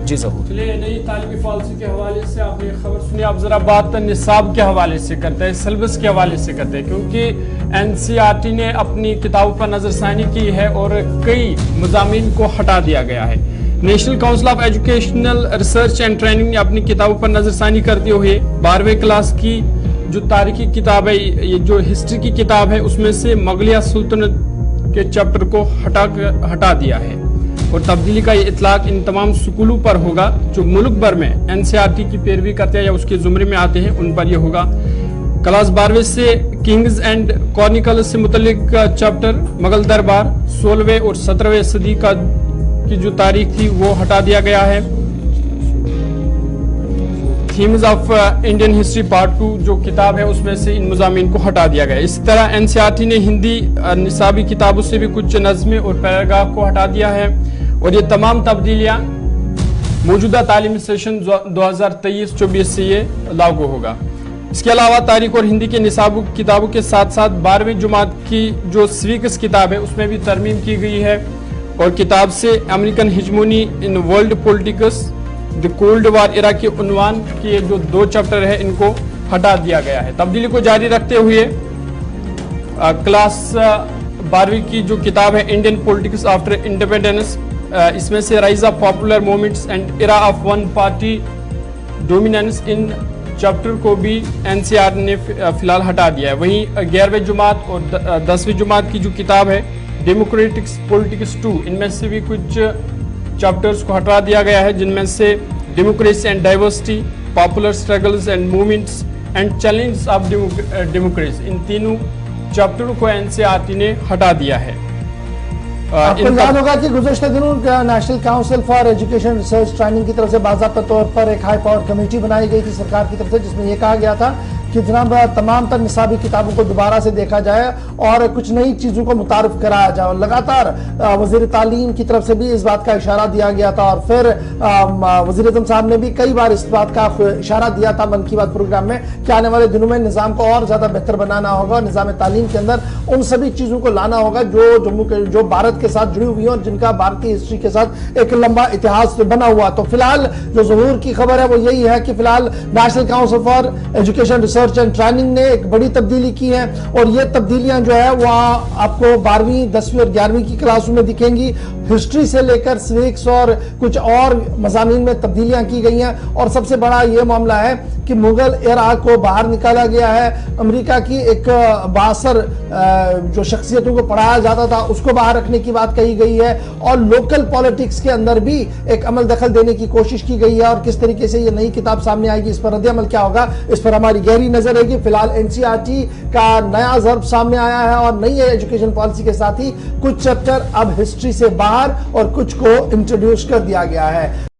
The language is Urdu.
جی ظہور. چلیے نئی تعلیمی پالیسی کے حوالے سے آپ نے خبر سنی. اب ذرا بات نصاب کے حوالے سے کرتے ہیں, سلیبس کے حوالے سے کرتے ہیں, کیونکہ NCERT نے اپنی کتابوں پر نظر ثانی کی ہے اور کئی مضامین کو ہٹا دیا گیا ہے. National council of educational research and training نے اپنی کتابوں پر نظر ثانی کرتے ہوئے 12ویں کلاس کی جو تاریخی کتاب ہے, یہ جو ہسٹری کی کتاب ہے, اس میں سے مغلیہ سلطنت کے چیپٹر کو ہٹا دیا ہے اور تبدیلی کا یہ اطلاق ان تمام سکولوں پر ہوگا جو ملک بھر میں NCERT کی پیروی کرتے ہیں یا اس کے زمرے میں آتے ہیں, ان پر یہ ہوگا. کلاس 12ویں سے کنگز اینڈ کارنیکلز سے متعلق چیپٹر مغل دربار 16ویں اور 17ویں صدی کی جو تاریخ تھی وہ ہٹا دیا گیا ہے. Themes of Indian history part 2 جو کتاب ہے اس میں سے ان مضامین کو ہٹا دیا گیا. اسی طرح NCERT نے ہندی نصابی کتابوں سے بھی کچھ نظمیں اور پیراگراف کو ہٹا دیا ہے اور یہ تمام تبدیلیاں موجودہ تعلیمی سیشن 2023-24 سے یہ لاگو ہوگا. اس کے علاوہ تاریخ اور ہندی کے نصاب کتابوں کے ساتھ ساتھ 12ویں جماعت کی جو سویکس کتاب ہے اس میں بھی ترمیم کی گئی ہے اور کتاب سے American hegemony in world politics the cold war era کے عنوان کے جو 2 چیپٹر ہے ان کو ہٹا دیا گیا ہے. تبدیلی کو جاری رکھتے ہوئے کلاس 12ویں کی جو کتاب ہے انڈین پولیٹکس آفٹر انڈیپینڈنس, اس میں سے rise of popular movements and era of one party dominance in chapter کو بھی NCERT نے فی الحال ہٹا دیا ہے. وہیں 11ویں جماعت اور 10ویں جماعت کی جو کتاب ہے ڈیموکریٹکس پولیٹکس 2, ان میں سے بھی کچھ چیپٹرز کو ہٹا دیا گیا ہے جن میں سے democracy and diversity, popular struggles and movements and challenges of democracy, ان تینوں چیپٹروں کو NCERT نے ہٹا دیا ہے. آپ کو یاد ہوگا کہ گزشتہ دنوں national council for education research training کی طرف سے باضابطہ طور پر ایک ہائی پاور کمیٹی بنائی گئی تھی سرکار کی طرف سے, جس میں یہ کہا گیا تھا کہ جناب تمام تر نصابی کتابوں کو دوبارہ سے دیکھا جائے اور کچھ نئی چیزوں کو متعارف کرایا جائے. اور لگاتار وزیر تعلیم کی طرف سے بھی اس بات کا اشارہ دیا گیا تھا اور پھر وزیر اعظم صاحب نے بھی کئی بار اس بات کا اشارہ دیا تھا من کی بات پروگرام میں کہ آنے والے دنوں میں نظام کو اور زیادہ بہتر بنانا ہوگا اور نظام تعلیم کے اندر ان سبھی چیزوں کو لانا ہوگا جو بھارت کے ساتھ جڑی ہوئی ہیں اور جن کا بھارتی ہسٹری کے ساتھ ایک لمبا اتحاد بنا ہوا. تو فی الحال جو ظہور کی خبر ہے وہ یہی ہے کہ فی الحال national council for education research and training نے ایک بڑی تبدیلی کی ہے اور یہ تبدیلیاں جو ہے وہ آپ کو 12ویں 10ویں اور 11ویں کی کلاسوں میں دکھیں گی. ہسٹری سے لے کر سویکس اور کچھ اور مضامین میں تبدیلیاں کی گئی ہیں اور سب سے بڑا یہ معاملہ ہے کہ مغل ایرا کو باہر نکالا گیا ہے. امریکہ کی ایک بااثر جو شخصیتوں کو پڑھایا جاتا تھا اس کو باہر رکھنے کی بات کہی گئی ہے اور لوکل پالیٹکس کے اندر بھی ایک عمل دخل دینے کی کوشش کی گئی ہے. اور کس طریقے سے یہ نئی کتاب سامنے آئے گی, اس پر رد عمل کیا ہوگا, اس پر ہماری گہری نظر رہے گی. فی الحال NCERT کا نیا ضرب سامنے آیا ہے اور نئی ایجوکیشن پالیسی کے ساتھ ہی کچھ چیپٹر اب ہسٹری سے باہر اور کچھ کو انٹروڈیوس کر دیا گیا ہے.